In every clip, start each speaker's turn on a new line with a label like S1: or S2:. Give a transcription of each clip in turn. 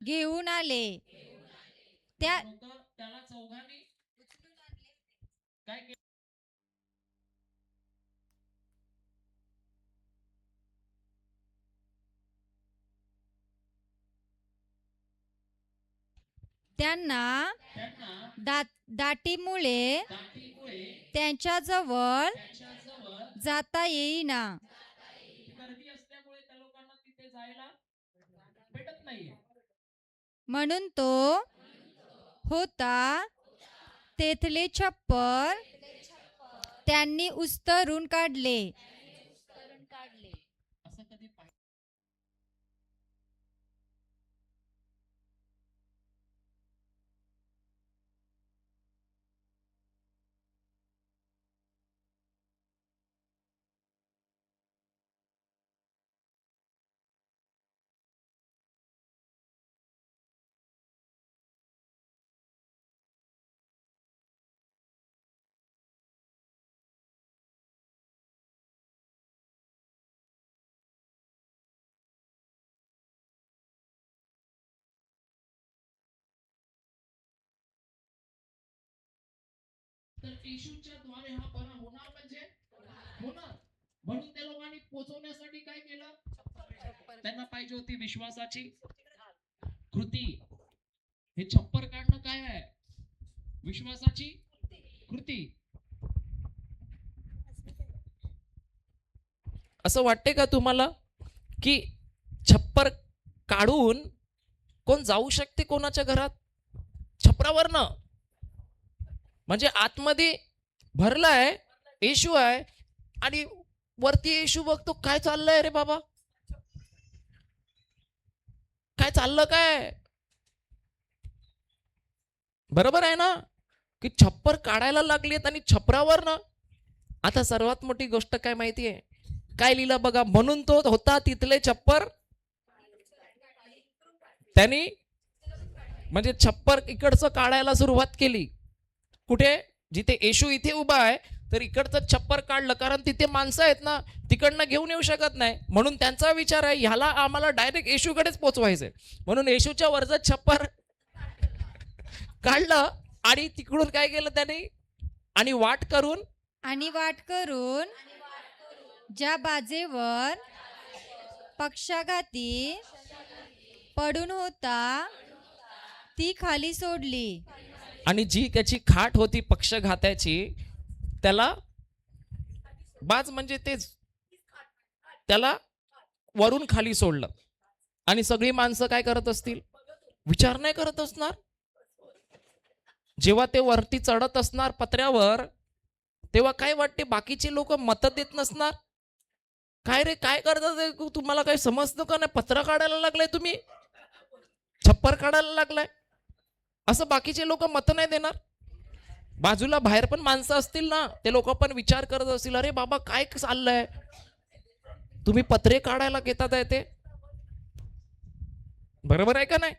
S1: घेऊन आले. त्या
S2: त्याला चौघांनी काय केलं?
S1: त्यांना दाटीमुळे त्यांच्याजवळ जाता येईना.
S2: गर्दी असल्यामुळे त्या लोकांना तिथे जायला भेटत नाहीये.
S1: म्हणून तो होता तेथले छप्पर त्यांनी उस्तरून काढले.
S2: असं कधी तर येशूच्या द्वारे हा बरा होणार म्हणजे होणार. म्हणून त्या लोकांनी पोचवण्यासाठी काय केलं? त्यांना पाहिजे होती विश्वासाची कृती. हे छप्पर काढणं काय आहे? विश्वासाची कृती. असं वाटते का तुम्हाला की छप्पर काढून कोण जाऊ शकते कोणाच्या घरात? छपरावरनं म्हणजे आतमध्ये भरलाय, येशू आहे आणि वरती येशू बघतो, काय चाललंय रे बाबा, काय चाललं काय? बरोबर आहे ना की छप्पर काढायला लागलेत आणि छपरावर ना. आता सर्वात मोठी गोष्ट काय माहितीये, काय लिहिलं बघा, म्हणून तो होता तिथले छप्पर त्यांनी म्हणजे छप्पर इकडचं काढायला सुरुवात केली. कुठे? जिथे येशू इथे उभा आहे तर इकडचं छप्पर काढलं, कारण तिथे माणसं आहेत ना, तिकडनं घेऊन येऊ शकत नाही. म्हणून त्यांचा विचार आहे ह्याला आम्हाला डायरेक्ट येशूकडेच पोचवायचंय. म्हणून येशूच्या वरचं छप्पर काढलं आणि तिकडून काय केलं त्याने, आणि वाट करून
S1: ज्या बाजेवर पक्षाघाती पडून होता ती खाली सोडली.
S2: आणि जी त्याची खाट होती पक्षघाताची त्याला बाज म्हणजे तेच त्याला वरून खाली सोडलं. आणि सगळी माणसं काय करत असतील? विचार नाही करत असणार. जेव्हा ते वरती चढत असणार पत्र्यावर तेव्हा काय वाटते, बाकीचे लोक मत देत नसणार. काय रे, काय करतात तुम्हाला काही समजतं का नाही? पत्र काढायला लागलाय तुम्ही, छप्पर काढायला लागलाय, असं बाकीचे लोक मत नाही देणार. बाजूला बाहेर पण माणसं असतील ना, ते लोक पण विचार करत असतील, अरे बाबा काय चाललंय, तुम्ही पत्रे काढायला घेतात आहे ते. बरोबर आहे का नाही?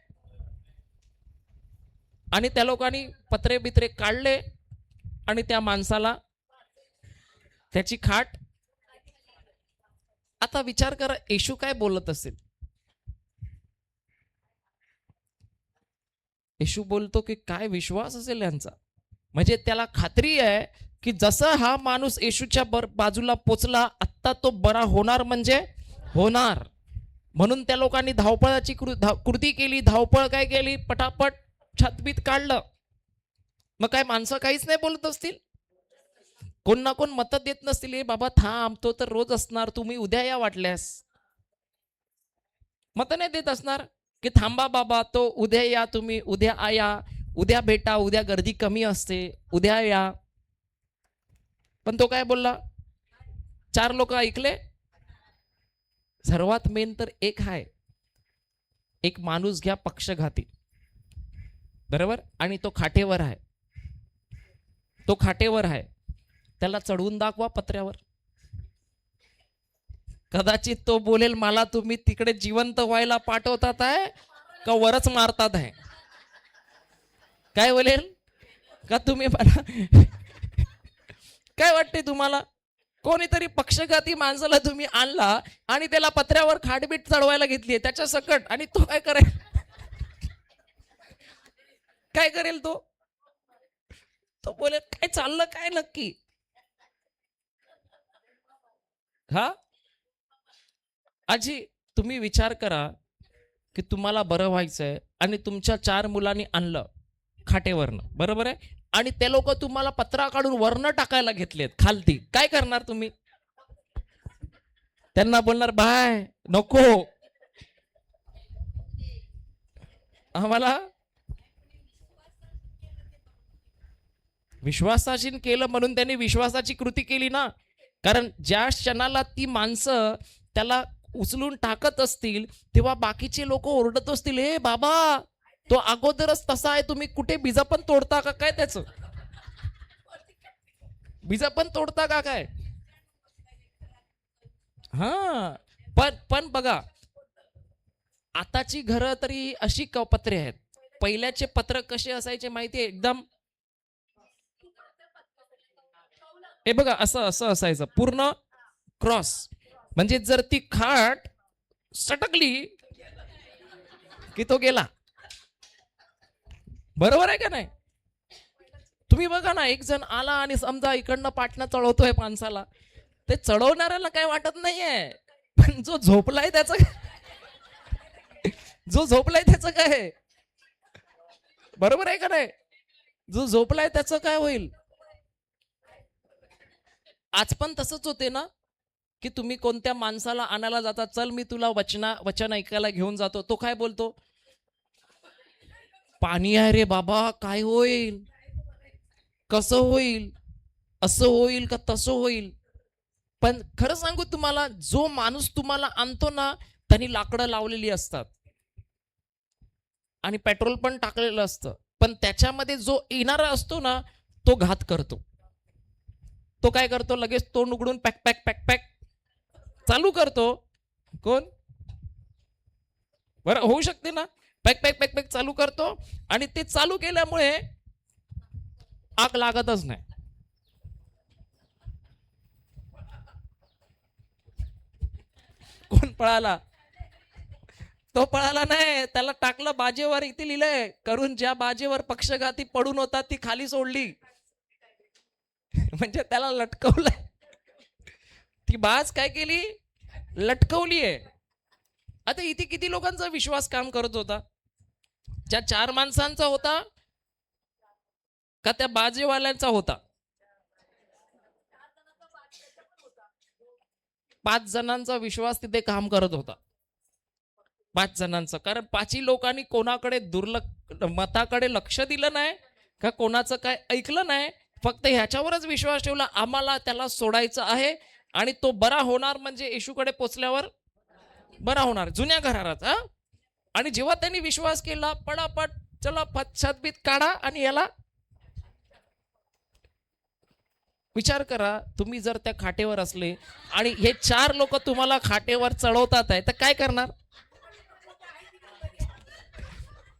S2: आणि त्या लोकांनी पत्रे बित्रे काढले आणि त्या माणसाला त्याची खाट. आता विचार करा येशू काय बोलत असेल. येशू बोलतो की काय विश्वास असेल यांचा, म्हणजे त्याला खात्री आहे की जसं हा माणूस येशूच्या बाजूला पोचला आत्ता तो बरा होणार म्हणजे होणार. म्हणून त्या लोकांनी धावपळाची कृती केली. धावपळ काय केली, पटापट छतबीत काढलं. मग काय माणसं काहीच नाही बोलत असतील, कोण ना कोण मत देत नसतील, ए बाबा थांब, तो तर रोज असणार, तुम्ही उद्या या वाटल्यास. मत नाही देत असणार की थांबा बाबा, तो उद्या या, तुम्ही उद्या आया, उद्या भेटा, उद्या गर्दी कमी असते, उद्या या. पण तो काय बोलला? चार लोक ऐकले. सर्वात मेन तर एक आहे, एक माणूस घ्या पक्षघाती, बरोबर, आणि तो खाटेवर आहे, तो खाटेवर आहे, त्याला चढवून दाखवा पत्र्यावर. कदाचित तो बोलेल मला तुम्ही तिकडे जिवंत व्हायला पाठवतात आहे का वरच मारतात आहे? काय बोलेल का तुम्ही मला? काय वाटते तुम्हाला? कोणीतरी पक्षघाती माणसाला तुम्ही आणला आणि त्याला पत्र्यावर खाटबीट चढवायला घेतली त्याच्या सकट, आणि तो काय करेल? काय करेल तो तो बोले काय चाललं काय नक्की. हा आजी, तुम्ही विचार करा की तुम्हाला बरं व्हायचंय आणि तुमच्या 4 मुलांनी आणलं खाटेवरनं, बरोबर आहे, आणि ते लोक तुम्हाला पत्रा काढून वरनं टाकायला घेतलेत खालती, काय करणार तुम्ही? त्यांना बोलणार बाय नको, आम्हाला विश्वासाची केलं म्हणून त्यांनी विश्वासाची कृती केली ना. कारण ज्या क्षणाला ती माणसं त्याला उचलून टाकत असतील तेव्हा बाकीचे लोक ओरडत असतील, ए बाबा तो अगोदरच तसा आहे, तुम्ही कुठे बीज पण तोडता का काय, त्याचं बीज पण तोडता का काय. हा पण बघा, आताची घरं तरी अशी पत्रे आहेत. पहिल्याचे पत्र कसे असायचे माहितीये, एकदम हे बघा असं असं असायचं पूर्ण क्रॉस. म्हणजे जर ती खाट सटकली की तो गेला, बरोबर आहे का नाही. तुम्ही बघा ना, एक जण आला आणि समजा इकडनं पाटणं चढवतोय माणसाला, ते चढवणाऱ्याला काय वाटत नाहीये, पण जो झोपलाय त्याचं जो झोपलाय त्याचं काय, बरोबर आहे का नाही. जो झोपलाय त्याचं काय होईल. आज पण तसंच होते ना, की तुम्ही कोणत्या माणसाला आणायला जाता, चल मी तुला वचन ऐकायला घेऊन जातो, तो काय बोलतो, पाणी आहे रे बाबा, काय होईल, कसं होईल, असं होईल का तसं होईल. पण खरं सांगू तुम्हाला, जो माणूस तुम्हाला आणतो ना, त्यांनी लाकडं लावलेली असतात आणि पेट्रोल पण टाकलेलं असतं, पण त्याच्यामध्ये जो येणारा असतो ना, तो घात करतो. तो काय करतो, लगेच तोंड उघडून पॅक पॅक पॅक पॅक चालू करतो. कोण, बरं होऊ शकते ना, पॅक पॅक पॅक पॅक चालू करतो, आणि ते चालू केल्यामुळे आग लागतच नाही. कोण पळाला, तो पळाला नाही, त्याला टाकलं बाजेवर. इथे लिहिलंय, करून ज्या बाजेवर पक्षघाती पडून होता ती खाली सोडली. म्हणजे त्याला लटकवलं, ती बाज काय केली, लटकवली आहे. आता इथे किती लोकांचा विश्वास काम करत होता, ज्या 4 माणसांचा होता का त्या बाजेवाल्यांचा होता, 5 जणांचा विश्वास तिथे काम करत होता, 5 जणांचा. कारण 5ही लोकांनी कोणाकडे मताकडे लक्ष दिलं नाही का कोणाचं काय ऐकलं नाही, फक्त ह्याच्यावरच विश्वास ठेवला, आम्हाला त्याला सोडायचं आहे आणि तो बरा होणार, म्हणजे येशूकडे पोचल्यावर बरा होणार, जुन्या घरात. हा, आणि जेव्हा त्यांनी विश्वास केला, पटापट चला छतबीत काढा आणि याला. विचार करा, तुम्ही जर त्या खाटेवर असले आणि हे 4 लोक तुम्हाला खाटेवर चढवतात आहे, तर काय करणार.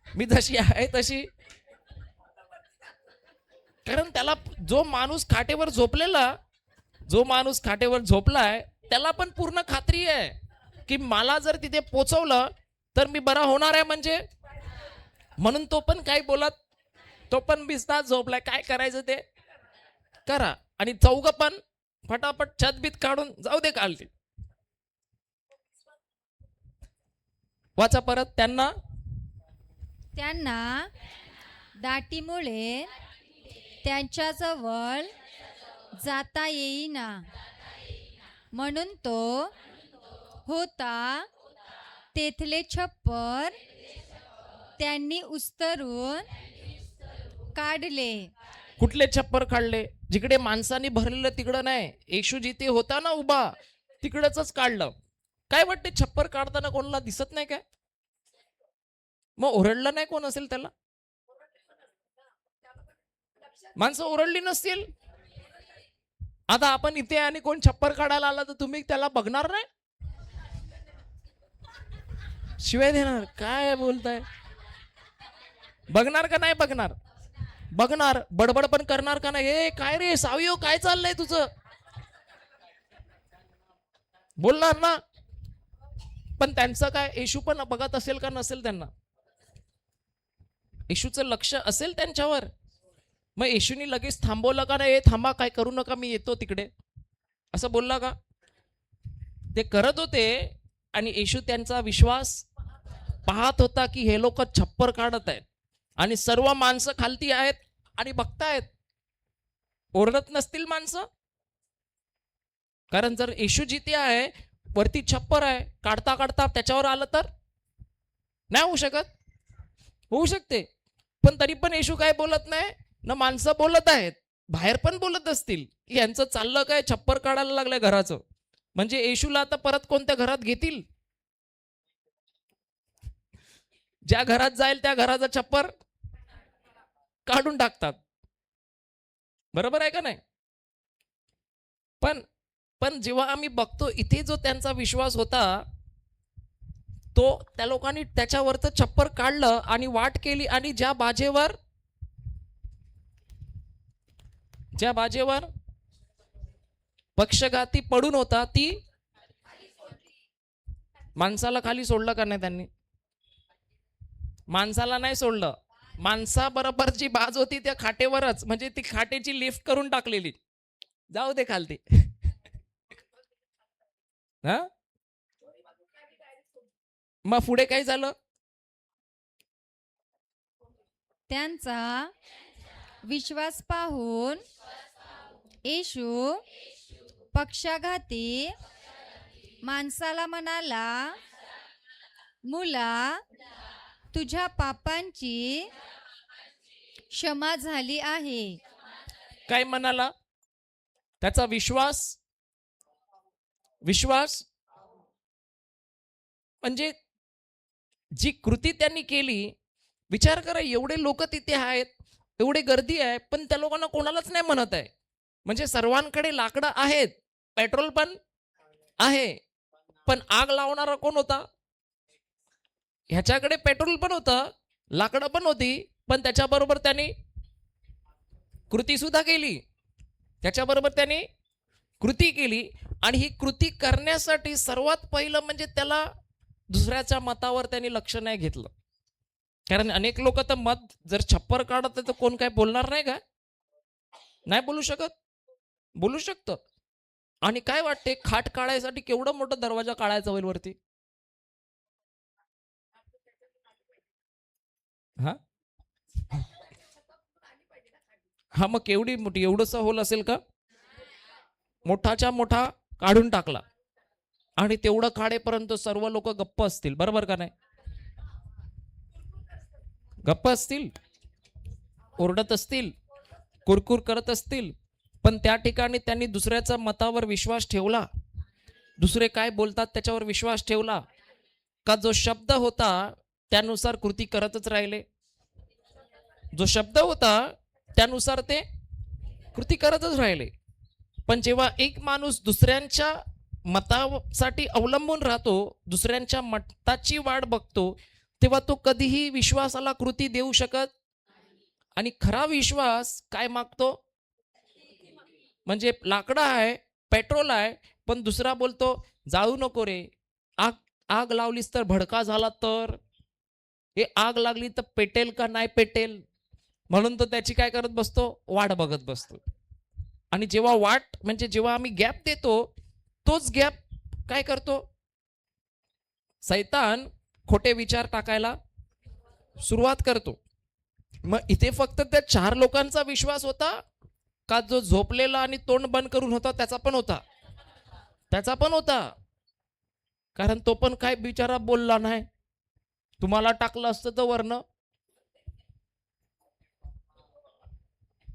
S2: मी जशी आहे तशी, कारण त्याला जो माणूस खाटेवर झोपलाय त्याला पण पूर्ण खात्री आहे की मला जर तिथे पोचवलं तर मी बरा होणार आहे, म्हणजे म्हणून तो पण काय बोलत, तो पण बिस्ताच झोपलाय, काय करायचं ते करा, आणि चौघ पण फटाफट छतबीत काढून जाऊ दे कालती. वाचा परत, त्यांना
S1: दाटीमुळे त्यांच्याजवळ जाता येईना, म्हणून तो होता तेथले छप्पर त्यांनी उस्तरून काढले.
S2: कुठले छप्पर काढले, जिकडे माणसांनी भरलेलं तिकडं नाही, येशू जिथे होता ना उभा तिकडच काढलं. काय वाटते, छप्पर काढताना कोणाला दिसत नाही काय, मग ओरडलं नाही कोण असेल त्याला, माणसं ओरडली नसतील. आता आपण इथे आणि कोण छप्पर काढायला आला तर तुम्ही त्याला बघणार नाही, शिवाय देणार, काय बोलताय, बघणार का नाही बघणार, बघणार, बडबड पण करणार का नाही, ए काय रे सावियो काय चाललंय तुझं, बोलणार ना. पण त्यांचं काय, येशू पण बघत असेल का नसेल त्यांना, येशूचं लक्ष असेल त्यांच्यावर. मग येशूनी लगेच थांबवलं का नाही, थांबा काय करू नका मी येतो तिकडे, असं बोलला का? ते करत होते आणि येशू त्यांचा विश्वास पाहत होता की हे लोक छप्पर काढत आहेत आणि सर्व माणसं खालती आहेत आणि बघतायत. ओरडत नसतील माणसं? कारण जर येशू जिथे आहे, वरती छप्पर आहे, काढता काढता त्याच्यावर आलं तर नाही होऊ शकत. होऊ शकते, पण तरी पण येशू काय बोलत नाही ना. माणसं बोलत आहेत, बाहेर पण बोलत असतील की यांचं चाललं काय, छप्पर काढायला लागलंय घराचं. म्हणजे येशूला आता परत कोणत्या घरात घेतील? ज्या घरात जाईल त्या घराचं छप्पर काढून टाकतात. बरोबर आहे का नाही? पण पण जेव्हा आम्ही बघतो इथे जो त्यांचा विश्वास होता, तो त्या लोकांनी त्याच्यावरचं छप्पर काढलं आणि वाट केली आणि ज्या बाजेवर पक्षघाती पडून होता ती माणसाला खाली सोडलं का नाही त्यांनी? माणसाला नाही सोडलं. माणसाबरोबर जी बाज होती त्या खाटेवरच, म्हणजे ती खाटेची लिफ्ट करून टाकलेली. जाऊ दे खालती. हा, मग पुढे काय झालं?
S1: त्यांचा विश्वास पाहून येशू पक्षाघाती माणसाला म्हणाला, मुला, तुझ्या पापांची क्षमा झाली आहे.
S2: काय म्हणाला? त्याचा विश्वास म्हणजे जी कृती त्यांनी केली. विचार करा, एवढे लोक तिथे आहेत, एवढे गर्दी आहे, पण त्या लोकांना कोणालाच नाही म्हणत आहे. म्हणजे सर्वांकडे लाकडं आहेत, पेट्रोल पण आहे, पण आग लावणारा कोण होता? ह्याच्याकडे पेट्रोल पण होतं, लाकडं पण होती, पण त्याच्याबरोबर त्यांनी कृती सुद्धा केली. आणि ही कृती करण्यासाठी सर्वात पहिलं म्हणजे त्याला दुसऱ्याच्या मतावर त्यांनी लक्ष नाही घेतलं. कारण अनेक लोक तर मत जर छप्पर काढत तर कोण काय बोलणार नाही का? नाही बोलू शकत? बोलू शकतं. आणि काय वाटते, खाट काढायसाठी केवढा मोठा दरवाजा काढायचा होईल वरती? हा हा, मग केवढी मोठी, एवढंसा होल असेल का? मोठाच्या मोठा काढून टाकला आणि तेवढं काढेपर्यंत सर्व लोक गप्प असतील. बरोबर का नाही? गप्प असतील, ओरडत असतील, कुरकुर करत असतील. पण त्या ठिकाणी त्यांनी दुसऱ्याच्या मतावर विश्वास ठेवला. दुसरे काय बोलतात त्याच्यावर विश्वास ठेवला का? जो शब्द होता त्यानुसार कृती करतच राहिले. जो शब्द होता त्यानुसार ते कृती करतच राहिले. पण जेव्हा एक माणूस दुसऱ्यांच्या मतासाठी अवलंबून राहतो, दुसऱ्यांच्या मताची वाट बघतो, तेव्हा तो कधीही विश्वासाला कृती देऊ शकत. आणि खरा विश्वास काय मागतो? म्हणजे लाकडं आहे, पेट्रोल आहे, पण दुसरा बोलतो जाळू नको रे, आग आग लावलीस तर भडका झाला तर, हे आग लागली तर पेटेल का नाही पेटेल, म्हणून तो त्याची काय करत बसतो? वाट बघत बसतो. आणि जेव्हा आम्ही गॅप देतो, तोच गॅप काय करतो? सैतान खोटे विचार टाकायला सुरुवात करतो. मग इथे फक्त त्या 4 लोकांचा विश्वास होता का? जो झोपलेला आणि तोंड बंद करून होता त्याचा पण होता. कारण तो पण काय बिचारा बोलला नाही. तुम्हाला टाकलं असतं तर वरनं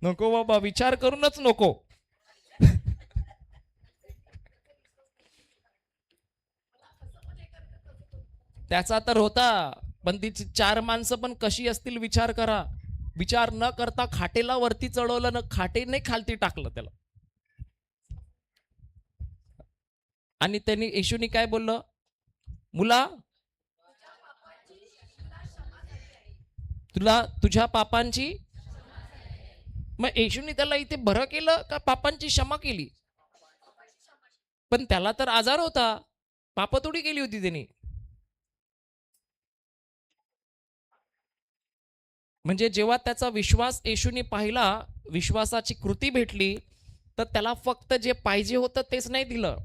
S2: नको बाबा, विचार करूनच नको. त्याचा तर होता, पण ती 4 माणसं पण कशी असतील विचार करा. विचार न करता खाटेला वरती चढवलं ना, खाटेने खालती टाकलं त्याला. आणि त्यांनी येशूनी काय बोललं? मुला, तुला तुझ्या पापांची. मग येशूनी त्याला इथे बरं केलं का पापांची क्षमा केली? पण त्याला तर आजार होता, पाप थोडी केली होती त्यांनी. म्हणजे जेव्हा त्याचा विश्वास येशूने पाहिला, विश्वासाची कृती भेटली, तर त्याला फक्त जे पाहिजे होतं तेच नाही दिलं,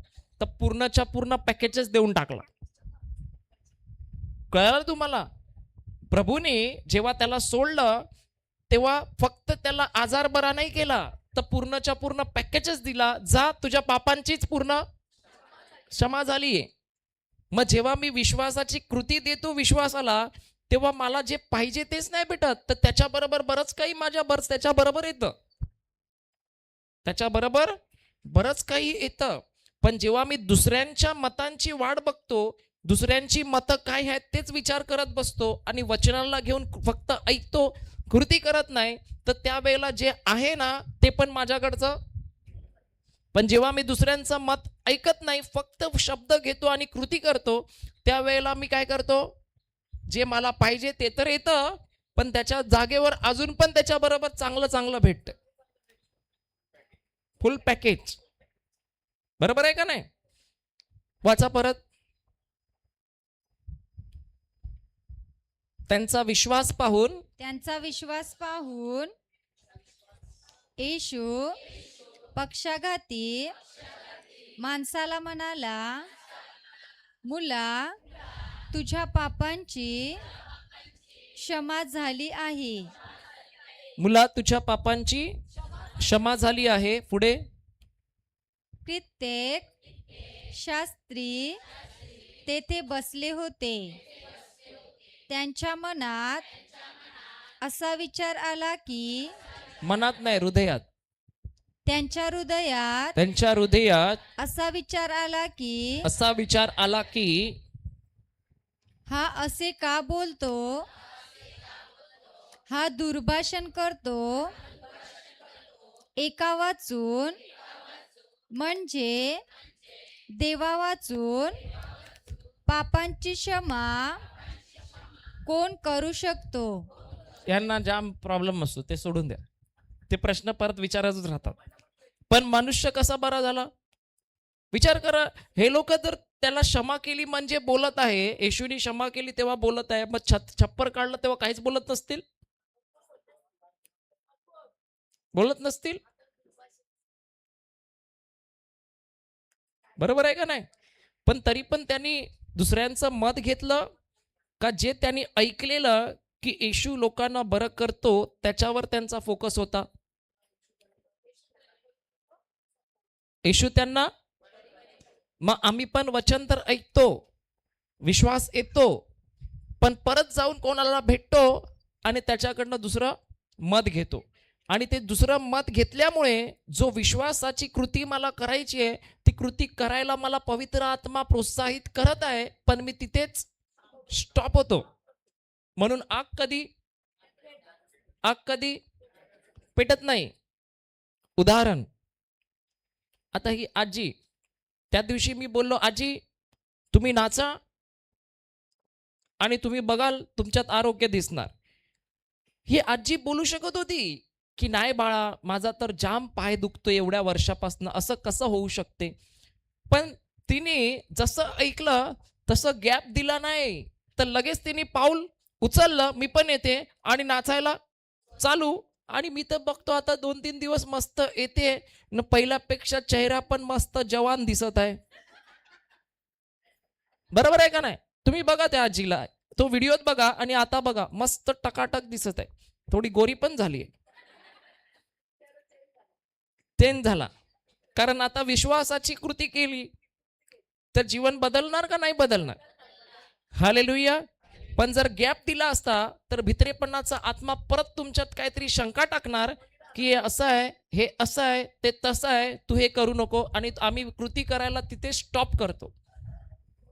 S2: तर पूर्णच्या पूर्ण पॅकेजच देऊन टाकला. कळलं तुम्हाला? प्रभूने जेव्हा त्याला सोडलं, तेव्हा फक्त त्याला आजार बरा नाही केला, तर पूर्णच्या पूर्ण पॅकेजच दिला. जा, तुझ्या पापांचीच पूर्ण क्षमा झालीये. मग जेव्हा मी विश्वासाची कृती देतो विश्वासाला, तेव्हा मला जे पाहिजे तेच नाही भेटत, तर त्याच्याबरोबर बरंच काही त्याच्याबरोबर येतं. त्याच्याबरोबर बरंच काही येतं. पण जेव्हा मी दुसऱ्यांच्या मतांची वाट बघतो, दुसऱ्यांची मतं काय आहेत तेच विचार करत बसतो आणि वचनाला घेऊन फक्त ऐकतो, कृती करत नाही, तर त्यावेळेला जे आहे ना ते पण माझ्याकडचं. पण जेव्हा मी दुसऱ्यांचं मत ऐकत नाही, फक्त शब्द घेतो आणि कृती करतो, त्यावेळेला मी काय करतो, जे मला पाहिजे ते तर येतं, पण त्याच्या जागेवर अजून पण त्याच्याबरोबर चांगलं चांगलं भेटतं. फुल पॅकेज. बरोबर आहे का नाही? वाचा परत. त्यांचा विश्वास पाहून
S1: येशू पक्षाघाती माणसाला म्हणाला, मुला, तुझ्या पापांची क्षमा झाली आहे.
S2: मुला, तुझ्या पापांची क्षमा झाली आहे. पुढे.
S1: कित्येक शास्त्री तेथे बसले होते. त्यांच्या मनात असा विचार आला की
S2: मनात नाही, हृदयात.
S1: त्यांच्या
S2: हृदयात
S1: असा विचार आला की हा असे का बोलतो, हा दुर्भाषण करतो. एका वाचून म्हणजे देवा वाचून पापांची क्षमा कोण करू शकतो.
S2: यांना जाम प्रॉब्लेम असतो, ते सोडून द्या. ते प्रश्न परत विचारतच राहतात. पण मनुष्य कसा बरा झाला? विचार करा. हे लोक जर त्याला क्षमा केली म्हणजे बोलत आहे, येशूने क्षमा केली तेव्हा बोलत आहे, मग छप्पर काढलं तेव्हा काहीच बोलत नसतील? बरोबर आहे का नाही? पण तरी पण त्यांनी दुसऱ्यांचं मत घेतलं का? जे त्यांनी ऐकलेलं की येशू लोकांना बरं करतो, त्याच्यावर त्यांचा फोकस होता. येशू त्यांना, मग आम्ही पण वचन तर ऐकतो, विश्वास येतो, पण परत जाऊन कोणाला भेटतो आणि त्याच्याकडनं दुसरं मत घेतो. आणि ते दुसरं मत घेतल्यामुळे जो विश्वासाची कृती मला करायची आहे, ती कृती करायला मला पवित्र आत्मा प्रोत्साहित करत आहे, पण मी तिथेच स्टॉप होतो. म्हणून आग कधी पेटत नाही. उदाहरण, आता ही आजी, त्या दिवशी मी बोललो, आजी तुम्ही नाचा आणि तुम्ही बघाल तुमच्यात आरोग्य दिसणार. ही आजी बोलू शकत होती की नाही बाळा, माझा तर जाम पाय दुखतोय एवढ्या वर्षापासून, असं कसं होऊ शकते. पण तिने जसं ऐकलं तसं गॅप दिला नाही, तर लगेच तिने पाऊल उचललं, मी पण येते, आणि नाचायला चालू. आणि मी तर बघतो आता 2-3 दिवस मस्त येते न, पहिल्यापेक्षा चेहरा पण मस्त जवान दिसत आहे. बरोबर आहे का नाही? तुम्ही बघा त्या आजीला, तो व्हिडिओत बघा आणि आता बघा, मस्त टकाटक दिसत आहे. थोडी गोरी पण झाली, चेंज झाला. कारण आता विश्वासाची कृती केली, तर जीवन बदलणार का नाही बदलणार? हालेलुया. पण जर गॅप दिला असता तर भित्रेपणाचा आत्मा परत तुमच्यात काहीतरी शंका टाकणार की हे असं आहे, हे असं आहे, ते तसं आहे, तू हे करू नको. आणि आम्ही कृती करायला तिथे स्टॉप करतो.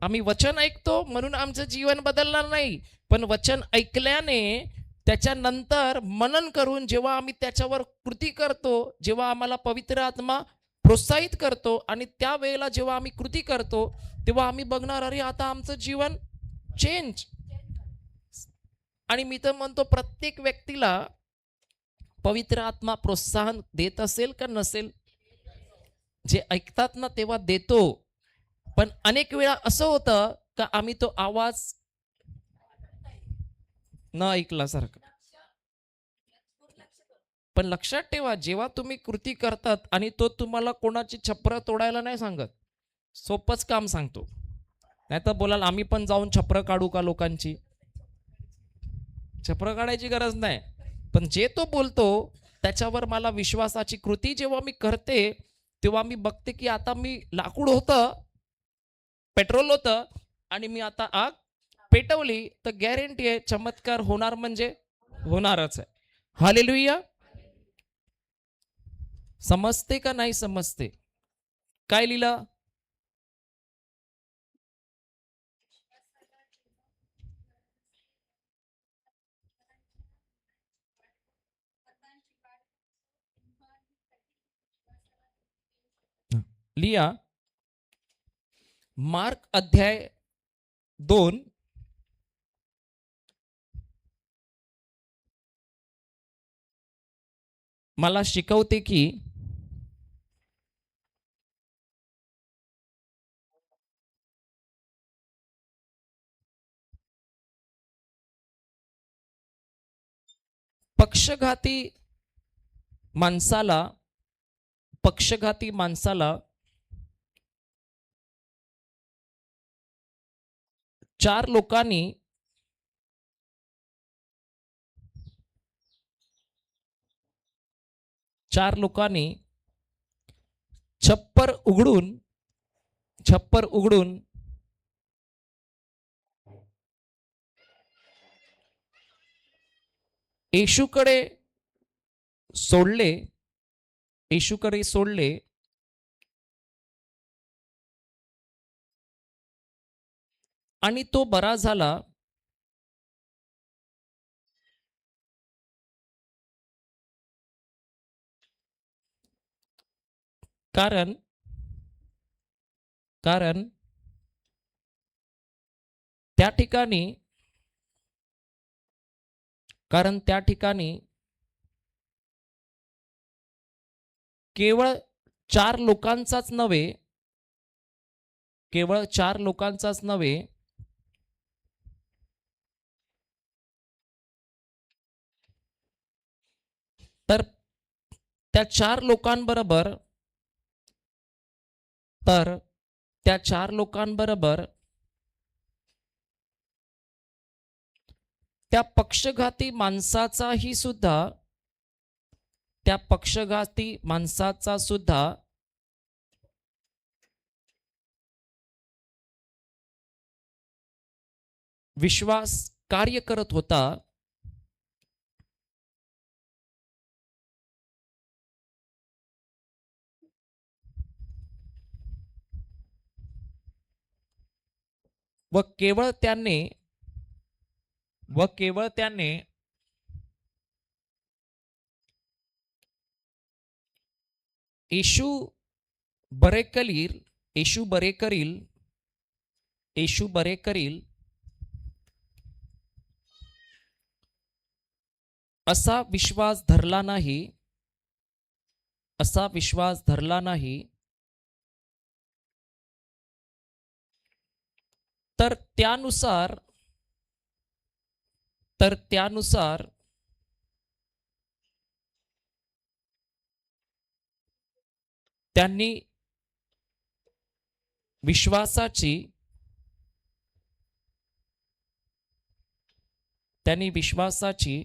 S2: आम्ही वचन ऐकतो म्हणून आमचं जीवन बदलणार नाही, पण वचन ऐकल्याने त्याच्यानंतर मनन करून जेव्हा आम्ही त्याच्यावर कृती करतो, जेव्हा आम्हाला पवित्र आत्मा प्रोत्साहित करतो, आणि त्यावेळेला जेव्हा आम्ही कृती करतो, तेव्हा आम्ही बघणार, अरे आता आमचं जीवन चेंज. आणि मी तर म्हणतो, प्रत्येक व्यक्तीला पवित्र आत्मा प्रोत्साहन देत असेल का नसेल? जे ऐकतात ना तेव्हा देतो, पण अनेक वेळा असं होतं का आम्ही तो आवाज न ऐकल्यासारखं. पण लक्षात ठेवा, जेव्हा तुम्ही कृती करतात आणि तो तुम्हाला कोणाची छप्र तोडायला नाही सांगत, सोपंच काम सांगतो. नाही तर बोलाल आम्ही पण जाऊन छप्र काढू का लोकांची? छप्र काढायची गरज नाही. पण जे तो बोलतो त्याच्यावर मला विश्वासाची कृती जेव्हा मी करते, तेव्हा मी बघते की आता मी लाकूड होतं, पेट्रोल होतं आणि मी आता आग पेटवली, तर गॅरंटी आहे चमत्कार होणार म्हणजे होणारच आहे. हालेलुया. समजते का नाही समजते? काय लिहिलं? लिहा. मार्क अध्याय 2 मला शिकवते की पक्षघाती माणसाला पक्षघाती माणसाला चार लोकांनी चार लोकांनी छप्पर उघडून छप्पर उघडून येशूकडे सोडले येशूकडे सोडले आणि तो बरा झाला. कारण कारण त्या ठिकाणी कारण त्या ठिकाणी केवळ चार लोकांचाच नव्हे केवळ चार लोकांचाच नव्हे तर त्या चार लोकांबरोबर तर त्या चार लोकांबरोबर त्या पक्षघाती माणसाचाही सुद्धा त्या पक्षघाती माणसाचा सुद्धा विश्वास कार्य करत होता. व केवळ त्याने व केवळ त्याने येशू बरे करील येशू बरे करील येशू बरे करील असा विश्वास धरला नाही असा विश्वास धरला नाही. तर त्यानुसार तर त्यानुसार त्यांनी विश्वासाची त्यांनी विश्वासाची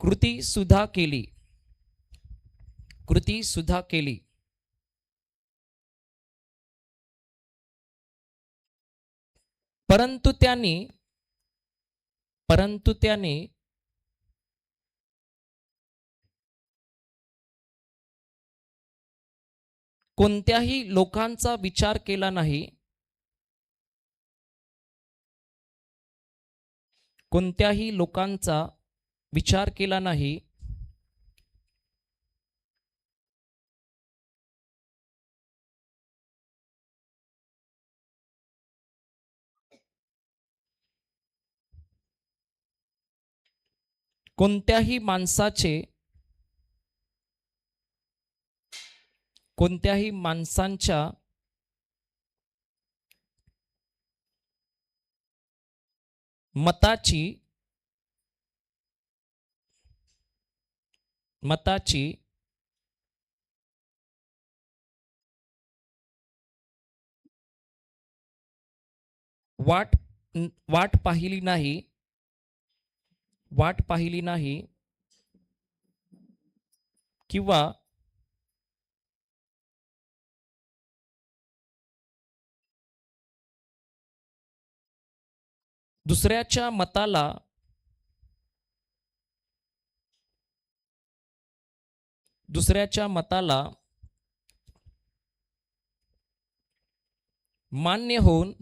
S2: कृती सुद्धा केली कृती सुद्धा केली. परंतु त्यांनी परंतु त्याने कोणत्याही लोकांचा विचार केला नाही कोणत्याही लोकांचा विचार केला नाही. कोणत्याही माणसाचे कोणत्याही माणसांच्या मताची मताची वाट वाट पाहिली नाही, वाट पाहिली नाही किंवा दुसऱ्याच्या मताला दुसऱ्याच्या मताला मान्य होऊन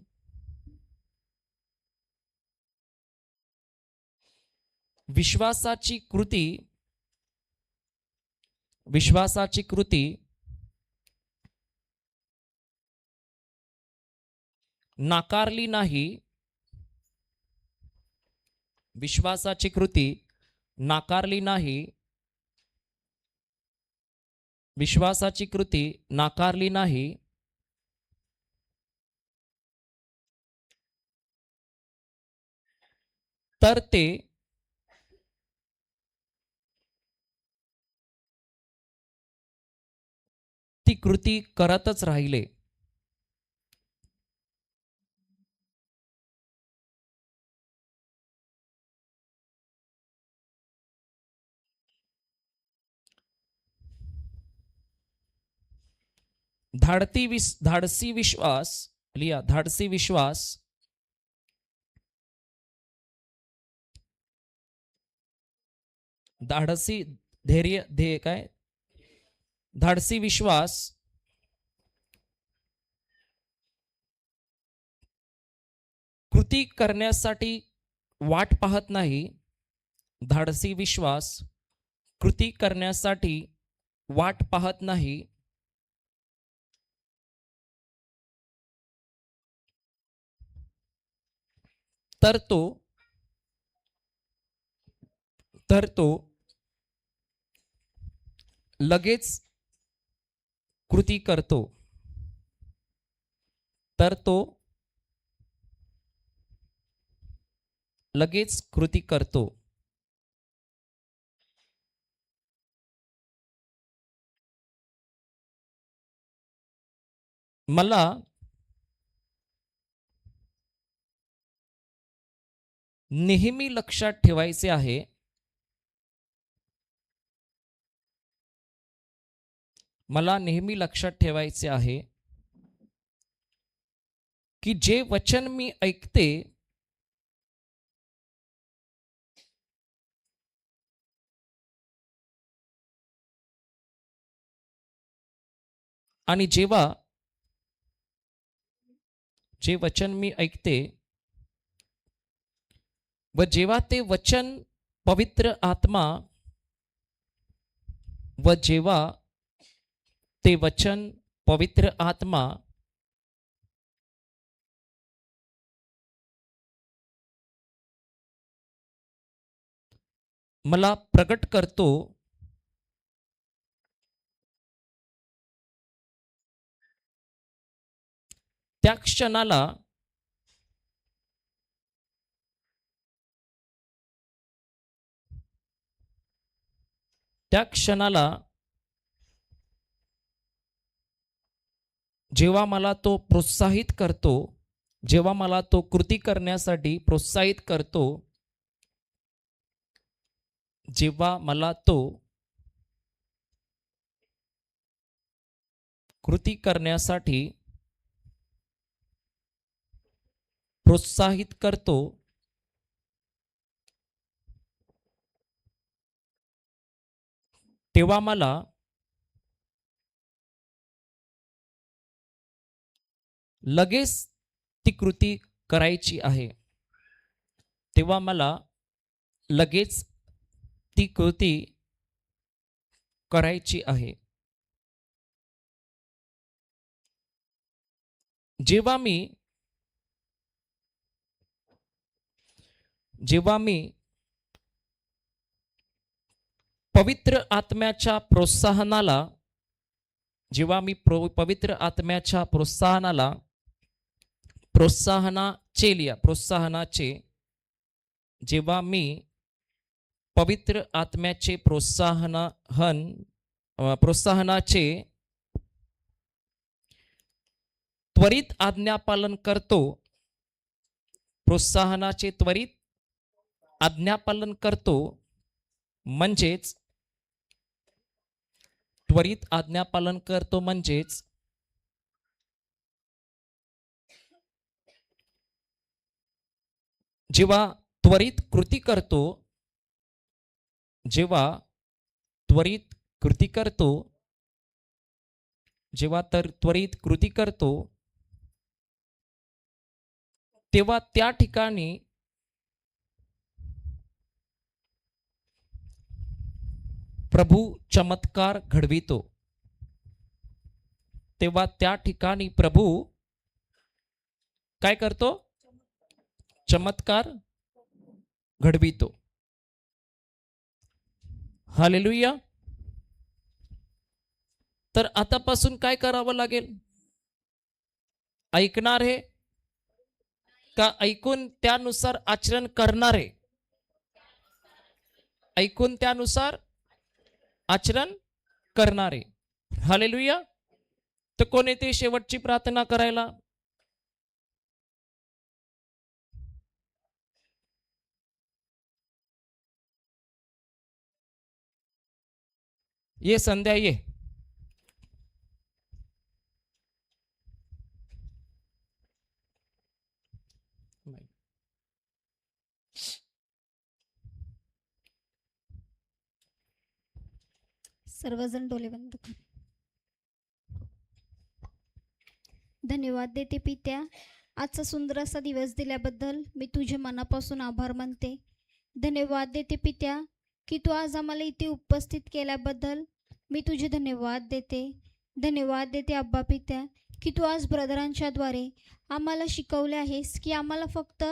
S2: विश्वासाची कृती नाकारली नाही, विश्वासाची कृती नाकारली नाही, विश्वासाची कृती नाकारली नाही, तर ते ती कृती करतच राहिले. धाडसी विश्वास लिहा, धाडसी विश्वास धाडसी धैर्य काय धाडसी विश्वास कृती करण्यासाठी वाट पाहत नाही, धाडसी विश्वास कृती करण्यासाठी वाट पाहत नाही, तर तो लगेच कृती करतो, तर तो लगेच कृती करतो. मला नेहमी लक्षात ठेवायचे आहे, मला नेहमी लक्षात ठेवायचे आहे की जे वचन मी ऐकते आणि जे वचन मी ऐकते व जेव्हा ते वचन पवित्र आत्मा व जेव्हा ते वचन पवित्र आत्मा मला प्रकट करतो, त्या क्षणाला जेव्हा मला तो प्रोत्साहित करतो, जेव्हा मला तो कृती करण्यासाठी प्रोत्साहित करतो, जेव्हा मला तो कृती करण्यासाठी प्रोत्साहित करतो, तेव्हा मला लगेच ती कृती करायची आहे, तेव्हा मला लगेच ती कृती करायची आहे. जेव्हा मी पवित्र आत्म्याच्या प्रोत्साहनाला पवित्र आत्म्याच्या प्रोत्साहनाचे जेव्हा मी पवित्र आत्म्याचे प्रोत्साहनाचे त्वरित आज्ञापालन करतो. प्रोत्साहनाचे त्वरित आज्ञापालन करतो म्हणजेच त्वरित आज्ञापालन करतो म्हणजेच जेव्हा त्वरित कृती करतो, जेव्हा त्वरित कृती करतो, जेव्हा त्वरित कृती करतो, तेव्हा त्या ठिकाणी प्रभू चमत्कार घडवितो. तेव्हा त्या ठिकाणी प्रभू काय करतो? चमत्कार घडवितो. हालेलुया. तर आतापासून काय करावं लागेल? ऐकणारे का ऐकून त्यानुसार आचरण करणारे? ऐकून त्यानुसार आचरण करणारे. हालेलुया. तर कोण येते शेवटची प्रार्थना करायला? ये संध्या ये.
S3: सर्वजण डोळे बंद कर. धन्यवाद देते पित्या, आजचा सुंदर असा दिवस दिल्याबद्दल मी तुझे मनापासून आभार मानते. धन्यवाद देते पित्या की तू आज आम्हाला इथे उपस्थित केल्याबद्दल मी तुझे धन्यवाद देते. धन्यवाद देते अब्बा पित्या की तू आज ब्रदरांच्याद्वारे आम्हाला शिकवले आहेस की आम्हाला फक्त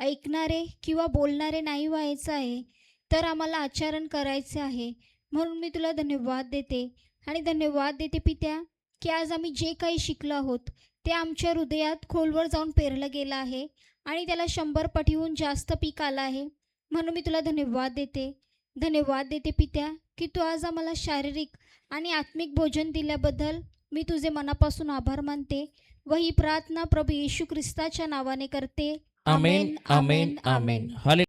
S3: ऐकणारे किंवा बोलणारे नाही व्हायचं आहे, तर आम्हाला आचरण करायचे आहे. म्हणून मी तुला धन्यवाद देते आणि धन्यवाद देते पित्या की आज आम्ही जे काही शिकलो आहोत ते आमच्या हृदयात खोलवर जाऊन पेरलं गेलं आहे आणि त्याला 100 पटीहून जास्त पीक आलं आहे. म्हणून मी तुला धन्यवाद देते. धन्यवाद देते पित्या की तू आज आम्हाला शारीरिक आणि आत्मिक भोजन दिल्याबद्दल मी तुझे मनापासून आभार मानते व ही प्रार्थना प्रभू येशू ख्रिस्ताच्या नावाने करते.
S2: आमेन, आमेन, आमेन. हालेलुया.